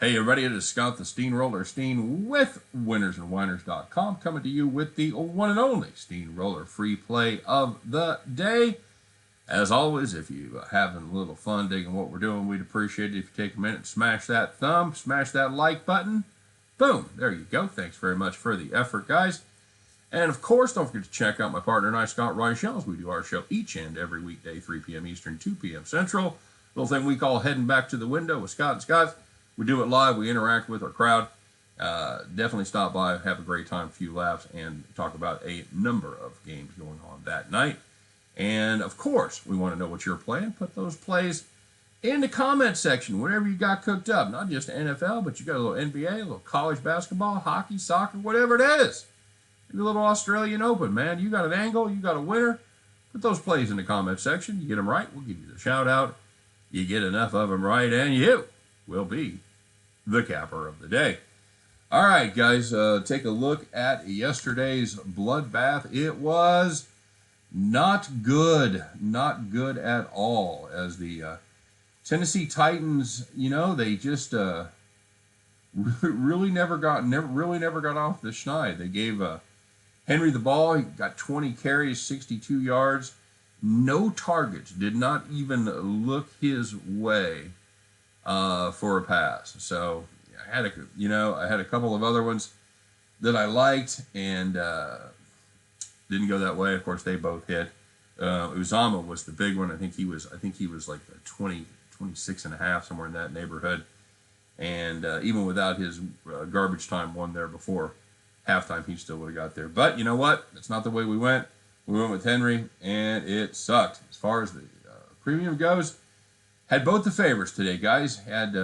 Hey everybody, it is Scott the Steehnroller Steen with winnersandwhiners.com coming to you with the one and only Steehnroller free play of the day. As always, if you are having a little fun digging what we're doing, we'd appreciate it if you take a minute and smash that thumb, smash that like button. Boom, there you go. Thanks very much for the effort, guys. And of course, don't forget to check out my partner and I, Scott Reichels. We do our show each and every weekday, 3 p.m. Eastern, 2 p.m. Central. Little thing we call heading back to the window with Scott and Scott. We do it live. We interact with our crowd. Definitely stop by, have a great time, a few laughs, and talk about a number of games going on that night. And of course, we want to know what you're playing. Put those plays in the comment section, whatever you got cooked up. Not just NFL, but you got a little NBA, a little college basketball, hockey, soccer, whatever it is. Maybe a little Australian Open, man. You got an angle, you got a winner. Put those plays in the comment section. You get them right, we'll give you the shout out. You get enough of them right, and you will be the capper of the day. All right, guys, take a look at yesterday's bloodbath. It was not good at all. As the Tennessee Titans, they just really never got off the schneid. They gave Henry the ball. He got 20 carries, 62 yards, no targets. Did not even look his way for a pass. So I had a couple of other ones that I liked and didn't go that way. Of course, they both hit. Uzama was the big one. I think he was like 20, 26 and a half, somewhere in that neighborhood. And even without his garbage time one there before halftime, he still would have got there. But you know what? That's not the way we went. We went with Henry, and it sucked. As far as the premium goes, had both the favorites today, guys. Had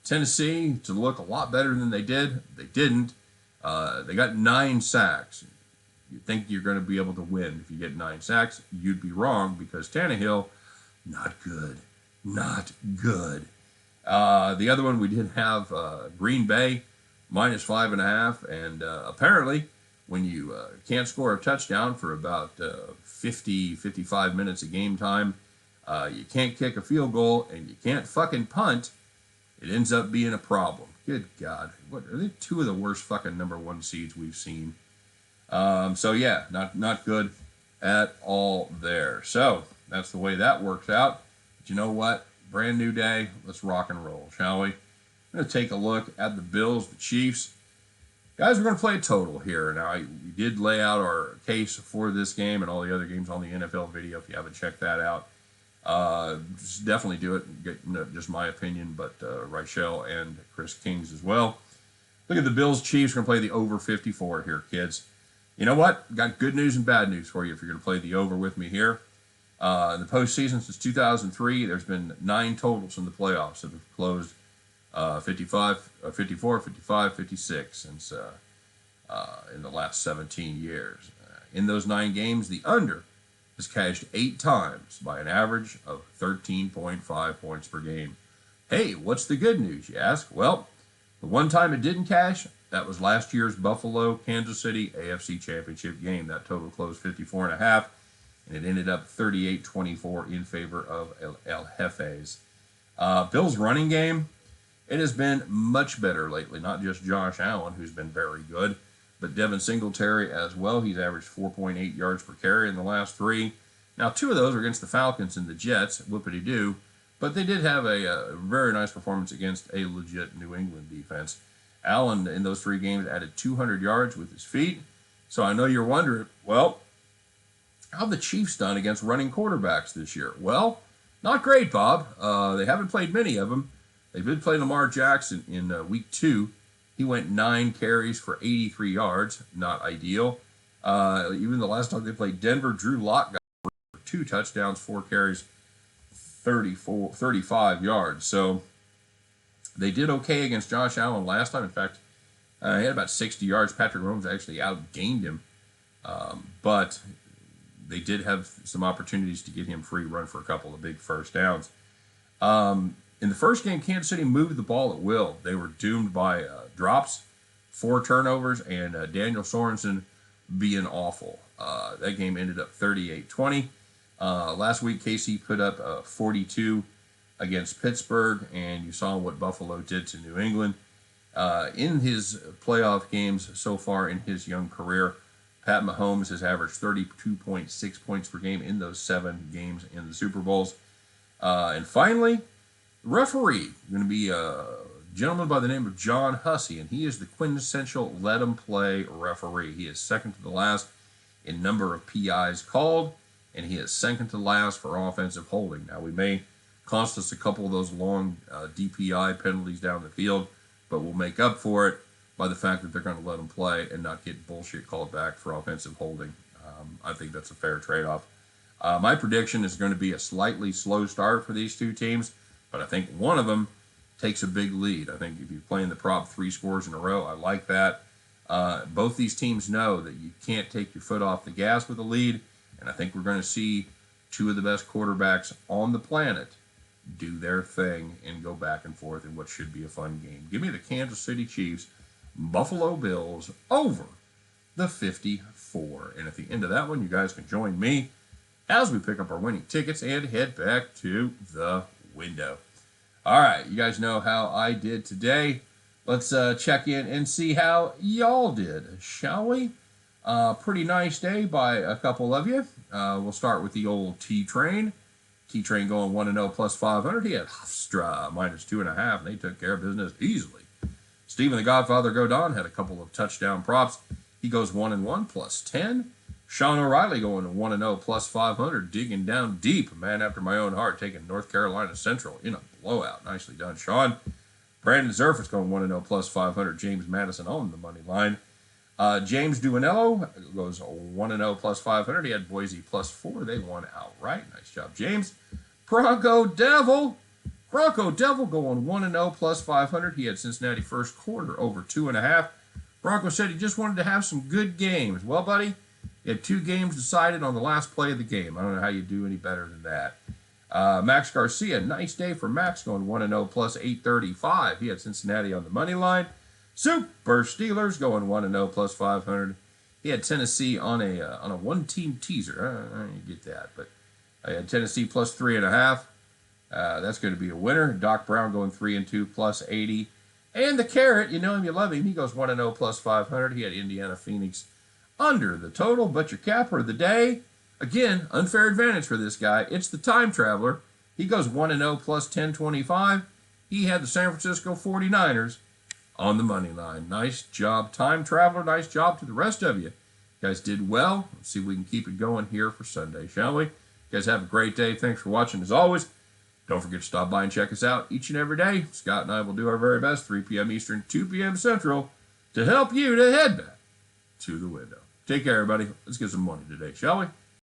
Tennessee to look a lot better than they did. They didn't. They got 9 sacks. You think you're going to be able to win if you get 9 sacks. You'd be wrong because Tannehill, not good. Not good. The other one we did have Green Bay, minus 5.5. And apparently, when you can't score a touchdown for about 50, 55 minutes of game time, you can't kick a field goal, and you can't fucking punt, it ends up being a problem. Good God. What are they? 2 of the worst fucking number 1 seeds we've seen. So yeah, not good at all there. So that's the way that works out. But you know what? Brand new day. Let's rock and roll, shall we? I'm going to take a look at the Bills, the Chiefs. Guys, we're going to play a total here. Now, we did lay out our case for this game and all the other games on the NFL video. If you haven't checked that out, just definitely do it. Get, just my opinion, but Reichel and Chris King's as well. Look at the Bills, Chiefs. We're going to play the over 54 here, kids. You know what? Got good news and bad news for you if you're going to play the over with me here. In the postseason since 2003, there's been 9 totals in the playoffs that have closed 55, 54, 55, 56 since in the last 17 years. In those 9 games, the under has cashed 8 times by an average of 13.5 points per game. Hey, what's the good news, you ask? Well, the one time it didn't cash, that was last year's Buffalo-Kansas City AFC Championship game. That total closed 54.5, and it ended up 38-24 in favor of El Jefes. Bills' running game, it has been much better lately. Not just Josh Allen, who's been very good, but Devin Singletary as well. He's averaged 4.8 yards per carry in the last 3. Now, 2 of those are against the Falcons and the Jets, whoopity-doo, but they did have a very nice performance against a legit New England defense. Allen, in those 3 games, added 200 yards with his feet. So I know you're wondering, well, how have the Chiefs done against running quarterbacks this year? Well, not great, Bob. They haven't played many of them. They did play Lamar Jackson in week 2. He went 9 carries for 83 yards. Not ideal. Even the last time they played Denver, Drew Lock got 2 touchdowns, 4 carries, 35 yards. So they did okay against Josh Allen last time. In fact, he had about 60 yards. Patrick Mahomes actually outgained him. But they did have some opportunities to get him free run for a couple of big first downs. In the first game, Kansas City moved the ball at will. They were doomed by drops, 4 turnovers, and Daniel Sorensen being awful. That game ended up 38-20. Last week, KC put up 42 against Pittsburgh, and you saw what Buffalo did to New England. In his playoff games so far in his young career, Pat Mahomes has averaged 32.6 points per game in those 7 games in the Super Bowls. And finally, referee going to be a gentleman by the name of John Hussey, and he is the quintessential let him play referee. He is second to the last in number of PIs called, and he is second to last for offensive holding. Now, we may cost us a couple of those long DPI penalties down the field, but we'll make up for it by the fact that they're going to let him play and not get bullshit called back for offensive holding. I think that's a fair trade-off. My prediction is going to be a slightly slow start for these two teams, but I think one of them takes a big lead. I think if you're playing the prop 3 scores in a row, I like that. Both these teams know that you can't take your foot off the gas with a lead, and I think we're going to see 2 of the best quarterbacks on the planet do their thing and go back and forth in what should be a fun game. Give me the Kansas City Chiefs, Buffalo Bills over the 54. And at the end of that one, you guys can join me as we pick up our winning tickets and head back to the window. All right, you guys know how I did today. Let's check in and see how y'all did, shall we? Pretty nice day by a couple of you. We'll start with the old T-Train. T-Train going 1-0 plus 500. He had Hofstra minus 2.5, and they took care of business easily. Stephen the Godfather Godon had a couple of touchdown props. He goes 1-1 plus 10. Sean O'Reilly going 1-0 plus 500, digging down deep. A man after my own heart, taking North Carolina Central in a blowout. Nicely done, Sean. Brandon Zerfus going 1-0 plus 500. James Madison on the money line. James Duanello goes 1-0 plus 500. He had Boise plus 4. They won outright. Nice job, James. Bronco Devil going 1-0 plus 500. He had Cincinnati first quarter over 2.5. Bronco said he just wanted to have some good games. Well, buddy, he had 2 games decided on the last play of the game. I don't know how you do any better than that. Max Garcia, nice day for Max, going 1-0 plus 835. He had Cincinnati on the money line. Super Steelers going 1-0 plus 500. He had Tennessee on a one-team teaser. I don't get that, but I had Tennessee plus 3.5. That's going to be a winner. Doc Brown going 3-2 plus 80. And the Carrot, you know him, you love him. He goes 1-0 plus 500. He had Indiana Phoenix under the total. But your capper of the day, again, unfair advantage for this guy. It's the Time Traveler. He goes 1-0 plus 1025. He had the San Francisco 49ers on the money line. Nice job, Time Traveler. Nice job to the rest of you. You guys did well. Let's see if we can keep it going here for Sunday, shall we? You guys have a great day. Thanks for watching as always. Don't forget to stop by and check us out each and every day. Scott and I will do our very best, 3 p.m. Eastern, 2 p.m. Central, to help you to head back to the window. Take care, everybody. Let's get some money today, shall we?